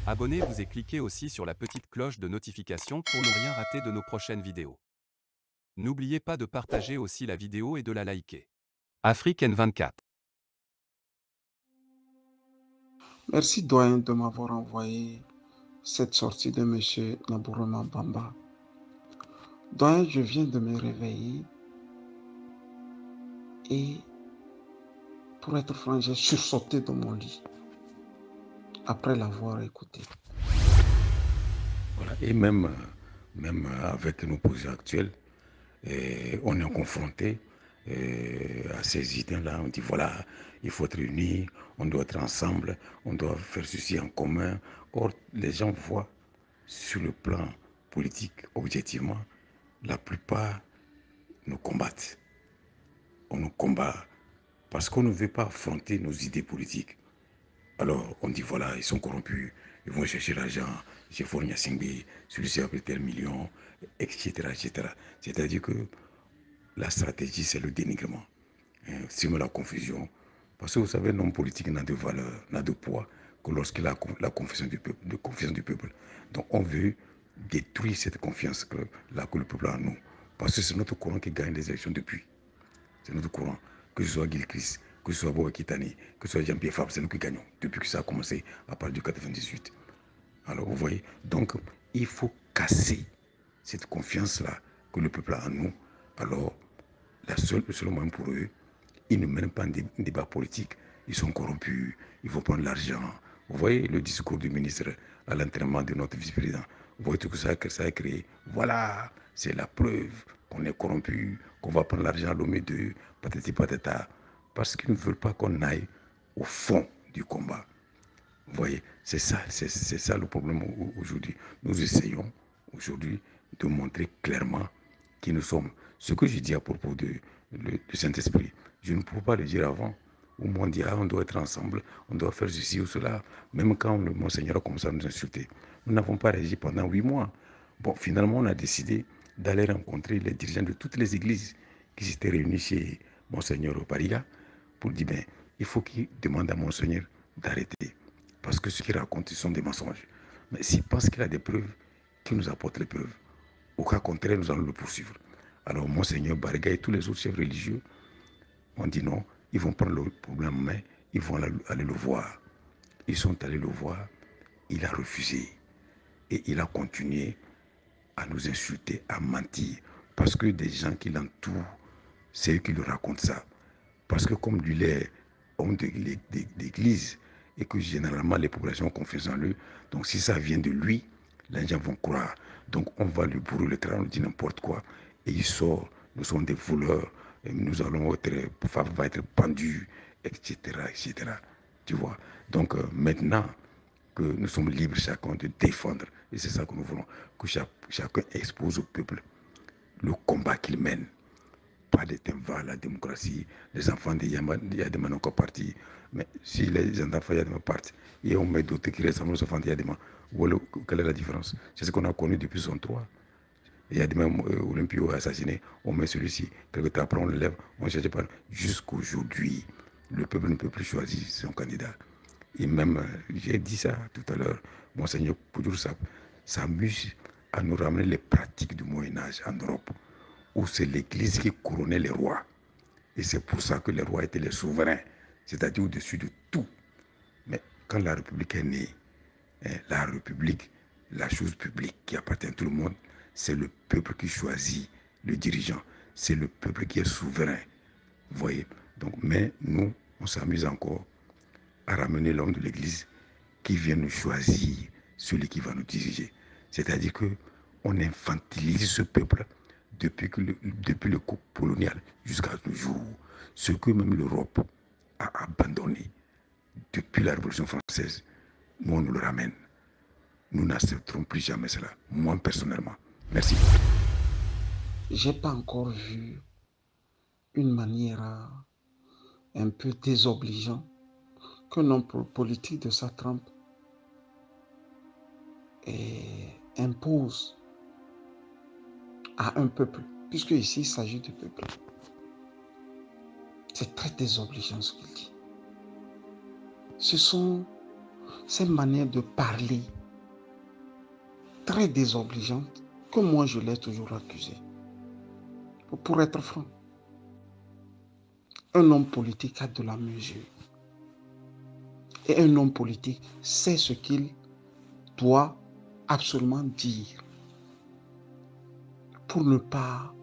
Abonnez-vous et cliquez aussi sur la petite cloche de notification pour ne rien rater de nos prochaines vidéos. N'oubliez pas de partager aussi la vidéo et de la liker. Afrique N24. Merci doyen de m'avoir envoyé cette sortie de M. Nabourama Bamba. Doyen, je viens de me réveiller et pour être franc, j'ai sursauté de mon lit après l'avoir écouté. Voilà. Et même avec nos positions actuelles, on est confronté à ces idées-là. On dit voilà, il faut être unis, on doit être ensemble, on doit faire ceci en commun. Or, les gens voient sur le plan politique, objectivement, la plupart nous combattent. On nous combat parce qu'on ne veut pas affronter nos idées politiques. Alors, on dit voilà, ils sont corrompus, ils vont chercher l'argent, j'ai fourni à Singbi, celui-ci a pris tel million, etc. etc. C'est-à-dire que la stratégie, c'est le dénigrement, sinon la confusion. Parce que vous savez, un homme politique n'a de valeur, n'a de poids que lorsqu'il a la confiance du peuple. Donc, on veut détruire cette confiance que le peuple a en nous. Parce que c'est notre courant qui gagne les élections depuis. C'est notre courant. Que ce soit Gilchrist, que ce soit Boa Kitani, que ce soit Jean-Pierre Fabre, c'est nous qui gagnons depuis que ça a commencé à partir du 98. Alors vous voyez, donc il faut casser cette confiance-là que le peuple a en nous. Alors, le seul moyen pour eux, ils ne mènent pas un débat politique. Ils sont corrompus, ils vont prendre l'argent. Vous voyez le discours du ministre à l'entraînement de notre vice-président. Vous voyez tout que ça a créé. Voilà, c'est la preuve qu'on est corrompu, qu'on va prendre l'argent à l'homme de patati patata. Parce qu'ils ne veulent pas qu'on aille au fond du combat. Vous voyez, c'est ça le problème aujourd'hui. Nous essayons aujourd'hui de montrer clairement qui nous sommes. Ce que je dis à propos du Saint-Esprit, je ne peux pas le dire avant. Où on dit, on doit être ensemble, on doit faire ceci ou cela. Même quand le Monseigneur a commencé à nous insulter, nous n'avons pas réagi pendant 8 mois. Bon, finalement, on a décidé d'aller rencontrer les dirigeants de toutes les églises qui s'étaient réunis chez Monseigneur Pariga pour dire, ben, il faut qu'il demande à Monseigneur d'arrêter. Parce que ce qu'il raconte, ce sont des mensonges. Mais s'il pense qu'il a des preuves, qu'il nous apporte les preuves. Au cas contraire, nous allons le poursuivre. Alors, Monseigneur Bariga et tous les autres chefs religieux ont dit non, ils vont prendre le problème en main, ils vont aller le voir. Ils sont allés le voir, il a refusé. Et il a continué à nous insulter, à mentir. Parce que des gens qui l'entourent, c'est eux qui lui racontent ça. Parce que comme lui, il est homme d'église, et que généralement les populations ont confiance en lui, donc si ça vient de lui, les gens vont croire. Donc on va lui bourrer le crâne, on lui dit n'importe quoi, et il sort, nous sommes des voleurs, et nous allons être, va être pendu, etc., etc. Tu vois. Donc maintenant que nous sommes libres chacun de défendre, et c'est ça que nous voulons, que chacun expose au peuple le combat qu'il mène. Pas de va la démocratie, les enfants de Yadema n'ont encore parti. Mais si les enfants de Yadema partent et on met d'autres qui ressemblent aux enfants de Yadema, quelle est la différence? C'est ce qu'on a connu depuis 63. Yadema Olympio assassiné, on met celui-ci, quelque temps après on le lève, on ne cherche pas. Jusqu'aujourd'hui, le peuple ne peut plus choisir son candidat. Et même, j'ai dit ça tout à l'heure, Monseigneur Poudrou s'amuse à nous ramener les pratiques du Moyen-Âge en Europe, où c'est l'Église qui couronnait les rois. Et c'est pour ça que les rois étaient les souverains, c'est-à-dire au-dessus de tout. Mais quand la République est née, la République, la chose publique qui appartient à tout le monde, c'est le peuple qui choisit le dirigeant. C'est le peuple qui est souverain. Vous voyez? Donc, mais nous, on s'amuse encore à ramener l'homme de l'Église qui vient nous choisir celui qui va nous diriger. C'est-à-dire qu'on infantilise ce peuple depuis le coup colonial jusqu'à ce jour. Ce que même l'Europe a abandonné depuis la Révolution française, nous on nous le ramène. Nous n'accepterons plus jamais cela, moi personnellement. Merci. J'ai pas encore vu une manière un peu désobligeante qu'un homme politique de sa trempe impose à un peuple, puisque ici il s'agit du peuple. C'est très désobligeant ce qu'il dit. Ce sont ces manières de parler très désobligeante que moi je l'ai toujours accusé. Pour être franc, un homme politique a de la mesure. Et un homme politique sait ce qu'il doit absolument dire pour ne pas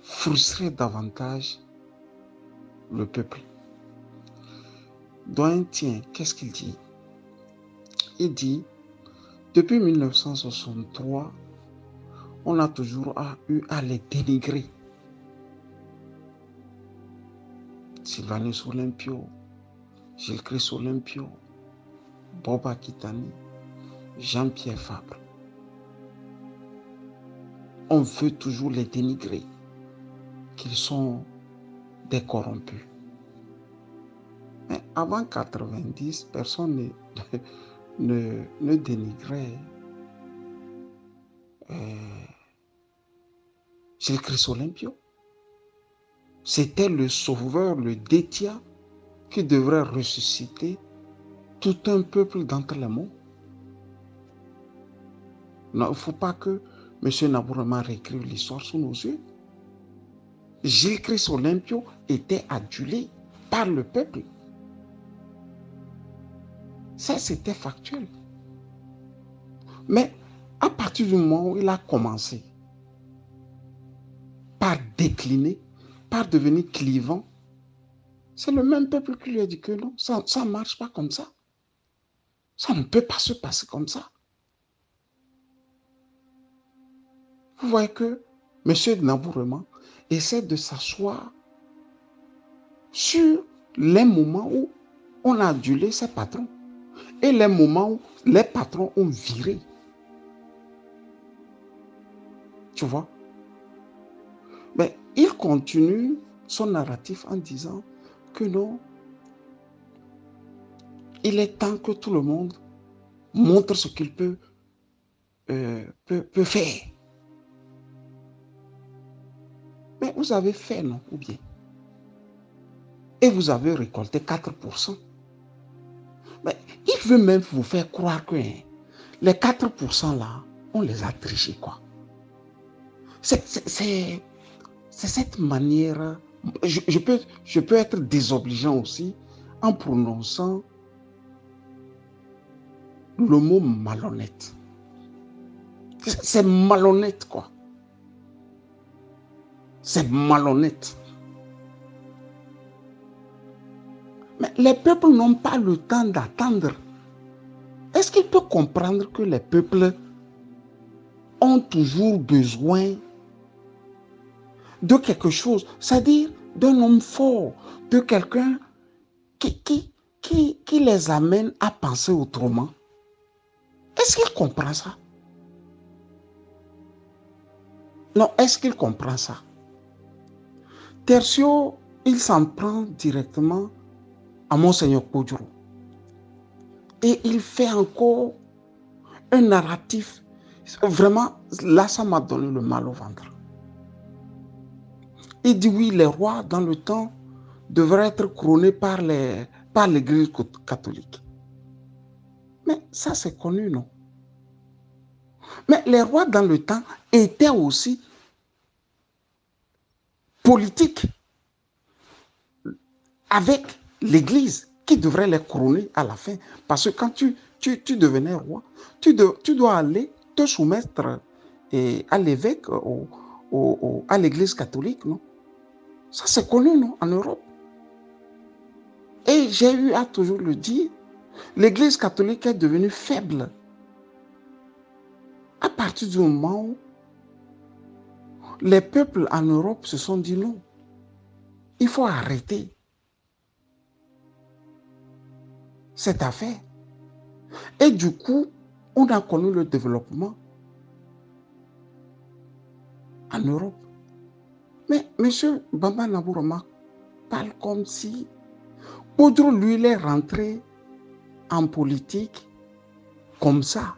frustrer davantage le peuple. Doyen Tien, qu'est-ce qu'il dit? Il dit, depuis 1963, on a toujours eu à les dénigrer. Sylvanus Olympio, Gilles-Christ Olympio, Bob Akitani, Jean-Pierre Fabre. On veut toujours les dénigrer, qu'ils sont des corrompus. Mais avant 90, personne ne dénigrait Gilles-Christ Olympio. C'était le sauveur, le Détia, qui devrait ressusciter tout un peuple d'entre les morts. Non, il ne faut pas que M. Nabourama réécrive l'histoire sous nos yeux. Gilles-Christ Olympio était adulé par le peuple. Ça, c'était factuel. Mais à partir du moment où il a commencé par décliner, par devenir clivant, c'est le même peuple qui lui a dit que non, ça ne marche pas comme ça. Ça ne peut pas se passer comme ça. Vous voyez que M. Nabourama essaie de s'asseoir sur les moments où on a adulé ses patrons et les moments où les patrons ont viré. Tu vois? Mais il continue son narratif en disant que non, il est temps que tout le monde montre ce qu'il peut faire. Mais vous avez fait, non? Ou bien? Et vous avez récolté 4%. Mais il veut même vous faire croire que les 4% là, on les a trichés, quoi. C'est cette manière. Je peux être désobligeant aussi en prononçant le mot malhonnête. C'est malhonnête, quoi. C'est malhonnête. Mais les peuples n'ont pas le temps d'attendre. Est-ce qu'il peut comprendre que les peuples ont toujours besoin de quelque chose, c'est-à-dire d'un homme fort, de quelqu'un qui les amène à penser autrement? Est-ce qu'il comprend ça? Non, est-ce qu'il comprend ça? Tertio, il s'en prend directement à Monseigneur Kodjourou. Et il fait encore un narratif. Vraiment, là, ça m'a donné le mal au ventre. Il dit oui, les rois, dans le temps, devraient être couronnés par l'Église catholique. Mais ça, c'est connu, non? Mais les rois, dans le temps, étaient aussi politiques avec l'Église qui devrait les couronner à la fin. Parce que quand tu devenais roi, tu dois aller te soumettre à l'évêque, à l'Église catholique, non? Ça, c'est connu, non, en Europe. Et j'ai eu à toujours le dire, l'Église catholique est devenue faible à partir du moment où les peuples en Europe se sont dit non, il faut arrêter cette affaire. Et du coup, on a connu le développement en Europe. Mais M. Bamba Nabourama parle comme si Kodjourou, lui, il est rentré en politique comme ça.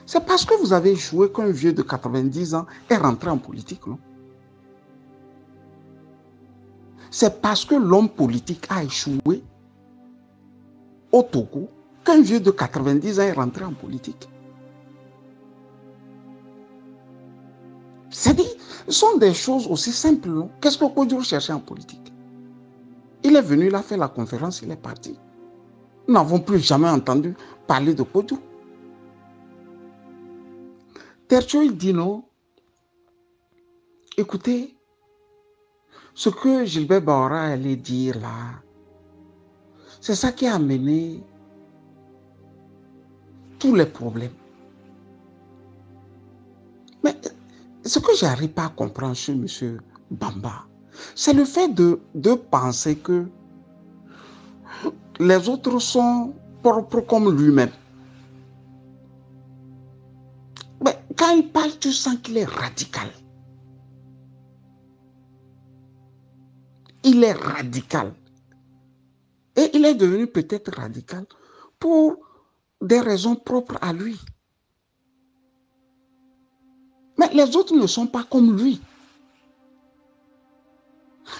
C'est parce que vous avez échoué qu'un vieux de 90 ans est rentré en politique, non? C'est parce que l'homme politique a échoué au Togo qu'un vieux de 90 ans est rentré en politique. sont des choses aussi simples, non? Qu'est-ce que Kodjour cherchait en politique? Il est venu, il a fait la conférence, il est parti. Nous n'avons plus jamais entendu parler de Kodjour. Tertio, il dit non. Écoutez, ce que Gilbert Baora allait dire là, c'est ça qui a amené tous les problèmes. Mais ce que je n'arrive pas à comprendre chez M. Bamba, c'est le fait de penser que les autres sont propres comme lui-même. Mais quand il parle, tu sens qu'il est radical. Il est radical. Et il est devenu peut-être radical pour des raisons propres à lui. Mais les autres ne sont pas comme lui.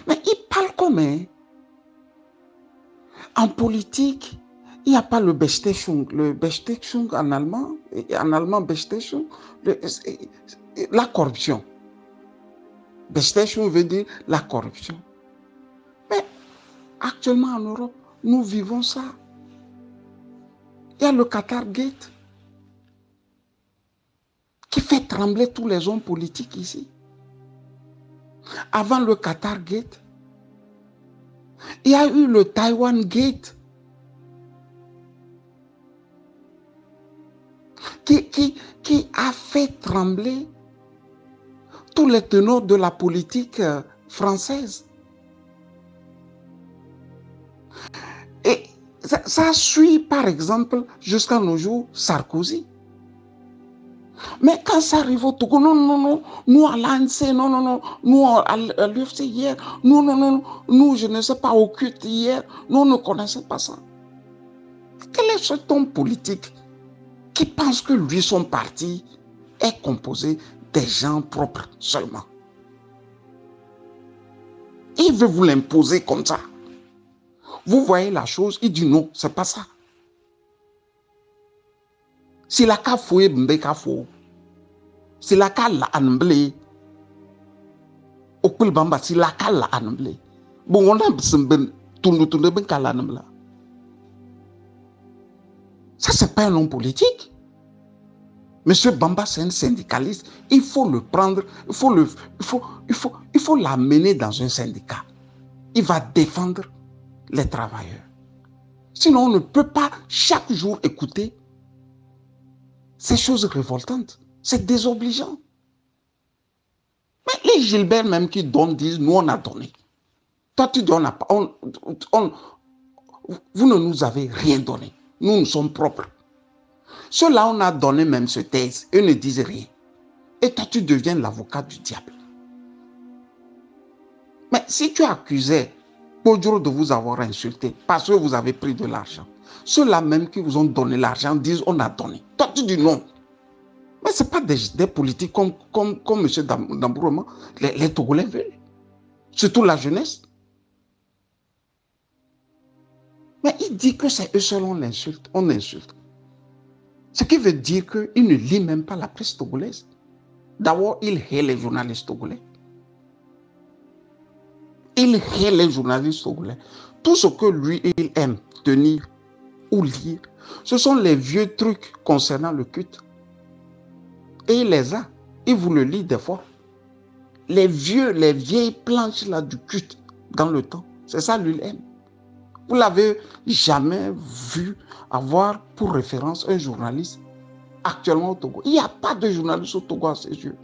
Mais il parle comme en politique, il n'y a pas le Bestechung. Le Bestechung en allemand Bestechung, la corruption. Bestechung veut dire la corruption. Mais actuellement en Europe, nous vivons ça. Il y a le Qatar Gate qui fait trembler tous les hommes politiques ici. Avant le Qatar Gate, il y a eu le Taiwan Gate qui a fait trembler tous les tenants de la politique française. Et ça suit, par exemple, jusqu'à nos jours, Sarkozy. Mais quand ça arrive au Togo, non, nous à l'ANC, non, nous à l'UFC hier, non, nous, je ne sais pas, au culte hier, nous, on ne connaissait pas ça. Quel est cet homme politique qui pense que lui, son parti, est composé des gens propres seulement? Il veut vous l'imposer comme ça. Vous voyez la chose, il dit non, c'est pas ça. Si la ka fouye bmbe ka fou, si la ka la anble, okpil bamba si la ka la anble. Bon, on a besoin tourne ben ka la anble. Ça, c'est pas un homme politique. Monsieur Bamba, c'est un syndicaliste. Il faut le prendre, il faut l'amener dans un syndicat. Il va défendre les travailleurs. Sinon, on ne peut pas chaque jour écouter ces choses révoltantes. C'est désobligeant. Mais les Gilbert même qui donnent disent, nous on a donné. Toi tu dis, on n'a pas, vous ne nous avez rien donné. Nous sommes propres. Ceux-là, on a donné même ce thèse. Eux ne disent rien. Et toi, tu deviens l'avocat du diable. Mais si tu accusais Kodjour de vous avoir insulté parce que vous avez pris de l'argent, ceux-là même qui vous ont donné l'argent disent on a donné. Toi, tu dis non. Mais ce n'est pas des politiques comme M. Dambourama. Les Togolais veulent. Surtout la jeunesse. Mais il dit que c'est eux seuls on insulte. On insulte. Ce qui veut dire qu'il ne lit même pas la presse togolaise. D'abord, il hait les journalistes togolais. Il hait les journalistes togolais. Tout ce que lui, il aime tenir ou lire, ce sont les vieux trucs concernant le culte. Et il les a. Il vous le lit des fois. Les vieilles planches là du culte dans le temps. C'est ça lui, il aime. Vous l'avez jamais vu avoir pour référence un journaliste actuellement au Togo. Il n'y a pas de journaliste au Togo à ses yeux.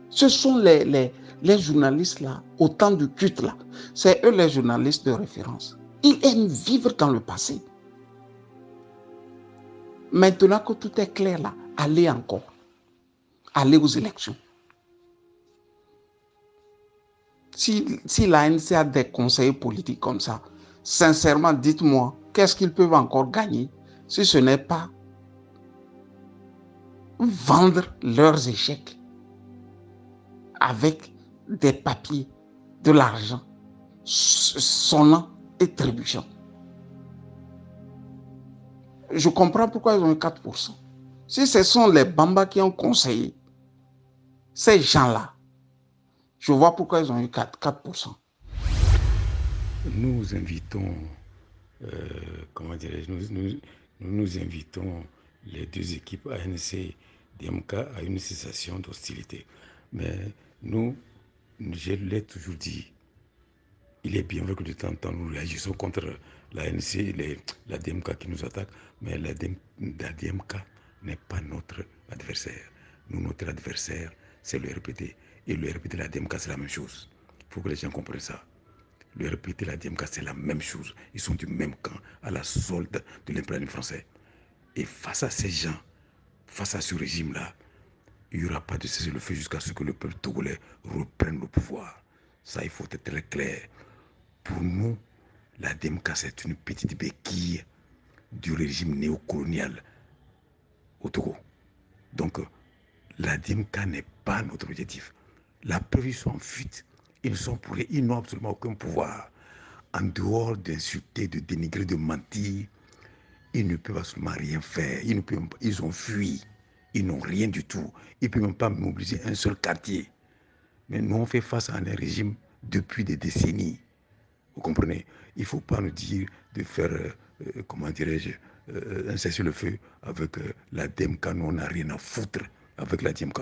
Ce sont les journalistes là, au temps du culte là. C'est eux les journalistes de référence. Ils aiment vivre dans le passé. Maintenant que tout est clair là, allez encore. Allez aux élections. Si l'ANC a des conseillers politiques comme ça, sincèrement, dites-moi, qu'est-ce qu'ils peuvent encore gagner si ce n'est pas vendre leurs échecs avec des papiers, de l'argent, sonnant et trébuchant. Je comprends pourquoi ils ont eu 4%. Si ce sont les Bamba qui ont conseillé, Ces gens-là, je vois pourquoi ils ont eu 4%. Nous invitons, comment dirais-je, nous invitons les deux équipes ANC DMK à une cessation d'hostilité. Mais nous, je l'ai toujours dit, il est bien vrai que de temps en temps nous réagissons contre l'ANC, la DMK qui nous attaque, mais la DMK n'est pas notre adversaire. Nous, notre adversaire, c'est le RPT. Et le RPT et la DMK, c'est la même chose. Il faut que les gens comprennent ça. Le RPT et la DMK, c'est la même chose. Ils sont du même camp, à la solde de l'impérialisme français. Et face à ces gens, face à ce régime-là, il n'y aura pas de cessez-le-feu jusqu'à ce que le peuple togolais reprenne le pouvoir. Ça, il faut être très clair. Pour nous, la DMK, c'est une petite béquille du régime néocolonial au Togo. Donc, la DMK n'est pas notre objectif. La preuve, ils sont en fuite. Ils n'ont absolument aucun pouvoir. En dehors d'insulter, de dénigrer, de mentir, ils ne peuvent absolument rien faire. Ils ont fui. Ils n'ont rien du tout. Ils ne peuvent même pas mobiliser un seul quartier. Mais nous, on fait face à un régime depuis des décennies. Vous comprenez? Il ne faut pas nous dire de faire, comment dirais-je, un cessez-le-feu avec la DMK. Nous, on n'a rien à foutre avec la DMK.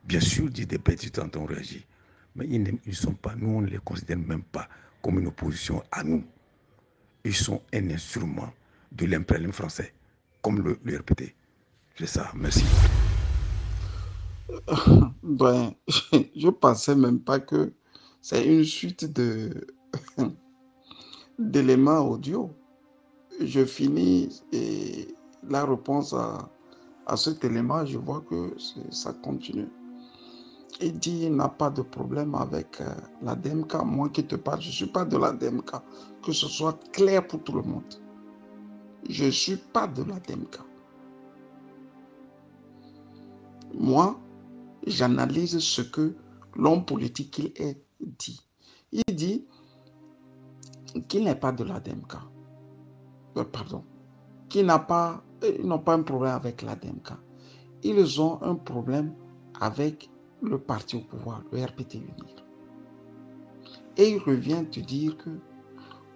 Bien sûr, dit des bêtises quand on réagit. Mais ils sont pas, nous, on ne les considère même pas comme une opposition à nous. Ils sont un instrument de l'impérialisme français, comme le RPT. C'est ça, merci. Ben, je ne pensais même pas que c'est une suite d'éléments audio. Je finis et la réponse à cet élément, je vois que ça continue. Il dit il n'a pas de problème avec la DMK. Moi qui te parle, je ne suis pas de la DMK. Que ce soit clair pour tout le monde. Je ne suis pas de la DMK. Moi, j'analyse ce que l'homme politique qu'il est dit. Il dit qu'il n'est pas de la DMK. Pardon. Qu'ils n'ont pas un problème avec la DMK. Ils ont un problème avec le parti au pouvoir, le RPT Unir. Et il revient te dire que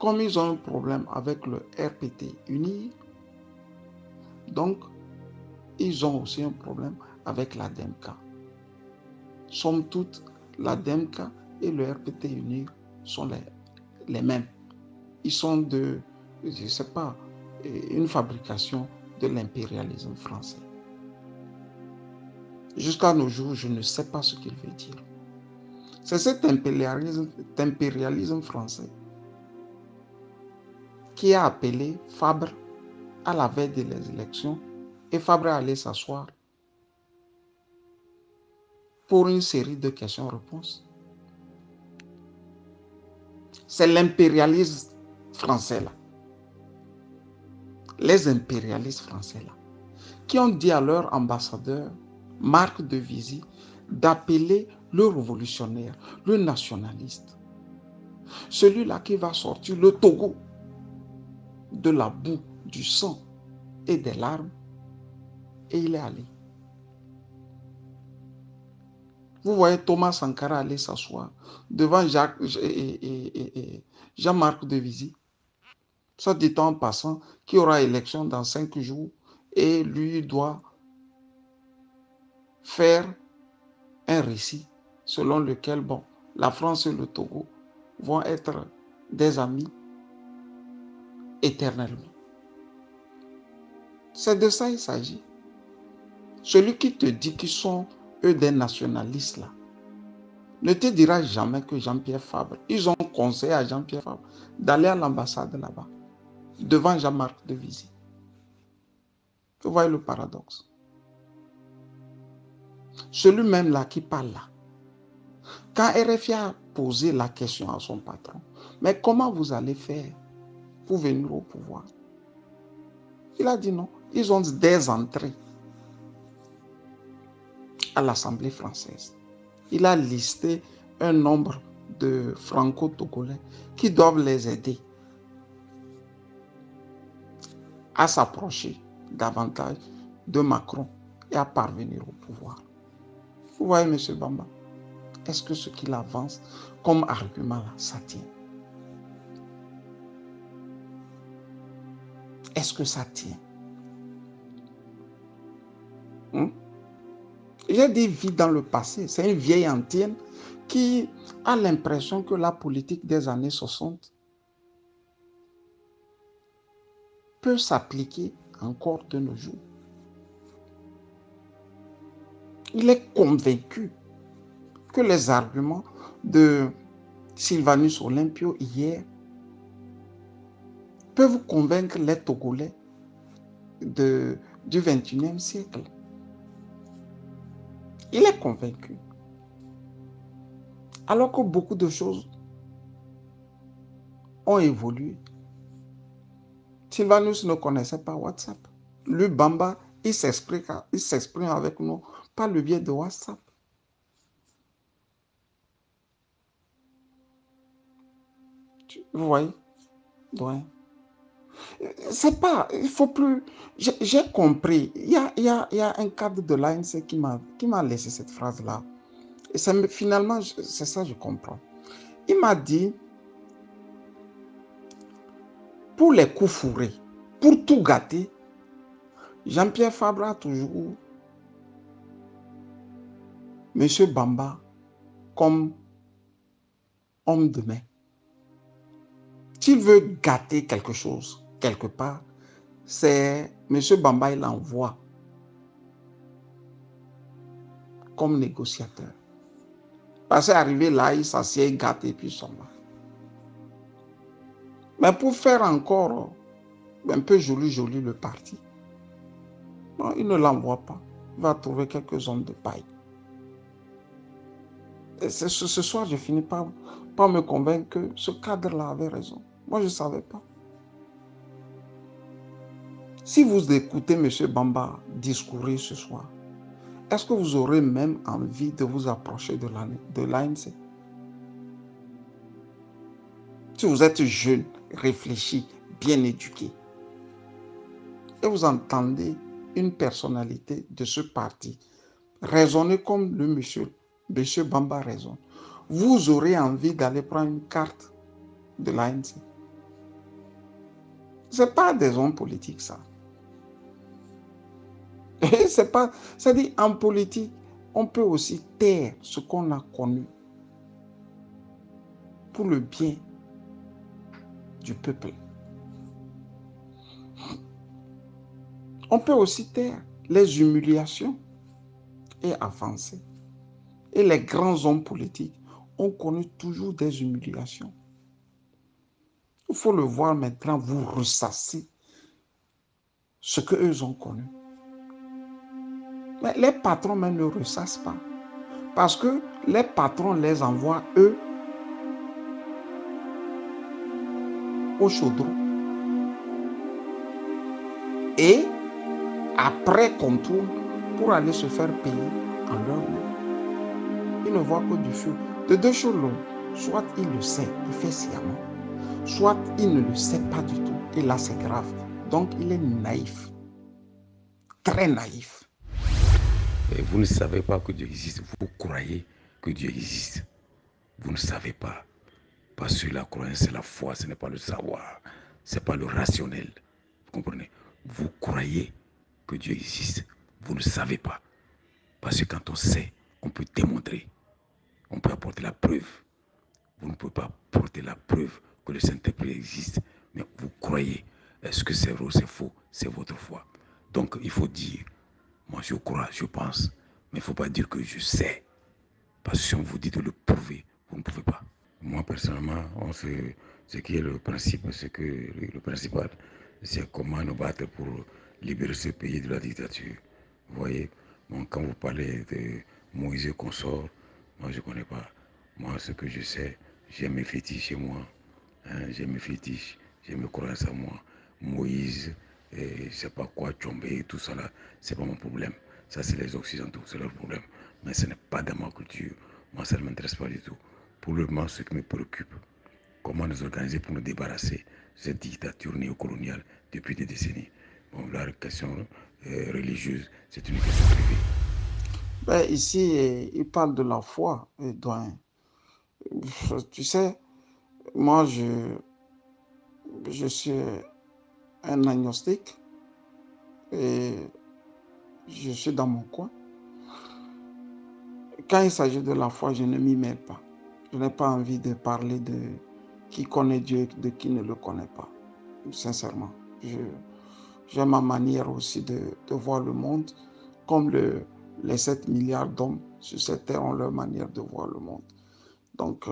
comme ils ont un problème avec le RPT Unir, donc ils ont aussi un problème avec la DMK. Somme toute, la DMK et le RPT Unir sont les mêmes. Ils sont de, je ne sais pas, une fabrication de l'impérialisme français. Jusqu'à nos jours, je ne sais pas ce qu'il veut dire. C'est cet impérialisme français qui a appelé Fabre à la veille des élections et Fabre est allé s'asseoir pour une série de questions-réponses. C'est l'impérialisme français là. Les impérialistes français là, qui ont dit à leur ambassadeur, Marc de Visy, d'appeler le révolutionnaire, le nationaliste, celui-là qui va sortir le Togo de la boue, du sang et des larmes, et il est allé. Vous voyez Thomas Sankara aller s'asseoir devant Jean-Marc de Visy. Ça dit en passant qu'il y aura élection dans 5 jours et lui doit faire un récit selon lequel, bon, la France et le Togo vont être des amis éternellement. C'est de ça il s'agit. Celui qui te dit qu'ils sont eux des nationalistes là, ne te dira jamais que Jean-Pierre Fabre, ils ont conseillé à Jean-Pierre Fabre d'aller à l'ambassade là-bas, devant Jean-Marc de Visy. Vous voyez le paradoxe. Celui-même là qui parle là, quand RFI a posé la question à son patron, mais comment vous allez faire pour venir au pouvoir? Il a dit non, ils ont des entrées à l'Assemblée française. Il a listé un nombre de franco-togolais qui doivent les aider à s'approcher davantage de Macron et à parvenir au pouvoir. Vous voyez, M. Bamba, est-ce que ce qu'il avance comme argument là, ça tient? Est-ce que ça tient? J'ai des vies dans le passé. C'est une vieille antienne qui a l'impression que la politique des années 60 peut s'appliquer encore de nos jours. Il est convaincu que les arguments de Sylvanus Olympio hier peuvent convaincre les Togolais du XXIe siècle. Il est convaincu. Alors que beaucoup de choses ont évolué. Sylvanus ne connaissait pas WhatsApp. Lui, Bamba, il s'exprime avec nous par le biais de WhatsApp. Vous voyez? Ouais. C'est pas, il faut plus. J'ai compris. Il y a un cadre de l'ANC qui m'a laissé cette phrase-là. Et finalement, c'est ça que je comprends. Il m'a dit, pour les coups fourrés, pour tout gâter, Jean-Pierre Fabre a toujours M. Bamba comme homme de main. S'il veut gâter quelque chose, quelque part, c'est M. Bamba, il l'envoie comme négociateur. Parce qu'arrivé là, il s'assied, il gâte et puis il s'en va. Mais pour faire encore un peu joli le parti, non, il ne l'envoie pas. Il va trouver quelques hommes de paille. Et ce soir, je finis par me convaincre que ce cadre-là avait raison. Moi, je ne savais pas. Si vous écoutez M. Bamba discourir ce soir, est-ce que vous aurez même envie de vous approcher de l'ANC? Si vous êtes jeune, réfléchi, bien éduqué, et vous entendez une personnalité de ce parti raisonner comme le monsieur Bamba raisonne, vous aurez envie d'aller prendre une carte de l'ANC. Ce n'est pas des hommes politiques, ça. C'est pas, c'est-à-dire, en politique, on peut aussi taire ce qu'on a connu pour le bien du peuple. On peut aussi taire les humiliations et avancer. Et les grands hommes politiques ont connu toujours des humiliations. Il faut le voir maintenant, vous ressasser ce qu'eux ont connu. Mais les patrons même ne ressassent pas. Parce que les patrons les envoient, eux, au chaudron. Et après qu'on tourne pour aller se faire payer en leur nom. Ils ne voient que du feu. De deux choses l'autre. Soit il le sait, il fait sciemment. Soit il ne le sait pas du tout. Et là, c'est grave. Donc, il est naïf. Très naïf. Et vous ne savez pas que Dieu existe. Vous croyez que Dieu existe. Vous ne savez pas. Parce que la croyance, c'est la foi, ce n'est pas le savoir. Ce n'est pas le rationnel. Vous comprenez? Vous croyez que Dieu existe. Vous ne savez pas. Parce que quand on sait, on peut démontrer. On peut apporter la preuve. Vous ne pouvez pas apporter la preuve que le Saint-Esprit existe, mais vous croyez. Est-ce que c'est vrai ou c'est faux? C'est votre foi. Donc il faut dire, moi je crois, je pense, mais il ne faut pas dire que je sais. Parce que si on vous dit de le prouver, vous ne pouvez pas. Moi personnellement, ce qui est le principe, c'est que le principal, c'est comment nous battre pour libérer ce pays de la dictature. Vous voyez, donc, quand vous parlez de Moïse consort, moi je ne connais pas. Moi ce que je sais, j'ai mes fétiches chez moi. Hein, j'ai mes fétiches, j'ai mes croyances à moi. Moïse, et je ne sais pas quoi, Tchombé, tout ça là, c'est pas mon problème. Ça c'est les Occidentaux, c'est leur problème. Mais ce n'est pas dans ma culture. Moi ça ne m'intéresse pas du tout. Pour le moment, ce qui me préoccupe, comment nous organiser pour nous débarrasser de cette dictature néocoloniale depuis des décennies. Bon, la question religieuse, c'est une question privée. Ben, ici, il parle de la foi, doyen. Tu sais, moi, je suis un agnostique et je suis dans mon coin. Quand il s'agit de la foi, je ne m'y mêle pas. Je n'ai pas envie de parler de qui connaît Dieu et de qui ne le connaît pas. Sincèrement, j'ai ma manière aussi de voir le monde, comme les 7 milliards d'hommes sur cette terre ont leur manière de voir le monde. Donc,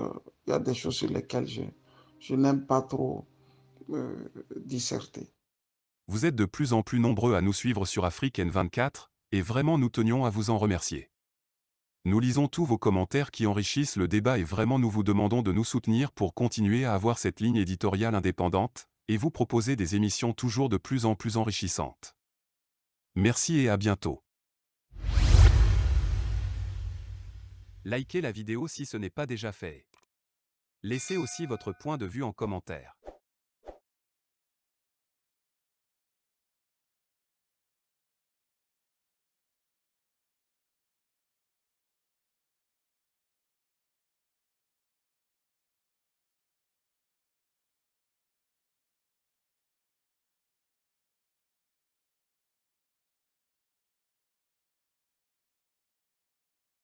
il y a des choses sur lesquelles je n'aime pas trop disserter. Vous êtes de plus en plus nombreux à nous suivre sur Afrique N24, et vraiment nous tenions à vous en remercier. Nous lisons tous vos commentaires qui enrichissent le débat et vraiment nous vous demandons de nous soutenir pour continuer à avoir cette ligne éditoriale indépendante, et vous proposer des émissions toujours de plus en plus enrichissantes. Merci et à bientôt. Likez la vidéo si ce n'est pas déjà fait. Laissez aussi votre point de vue en commentaire.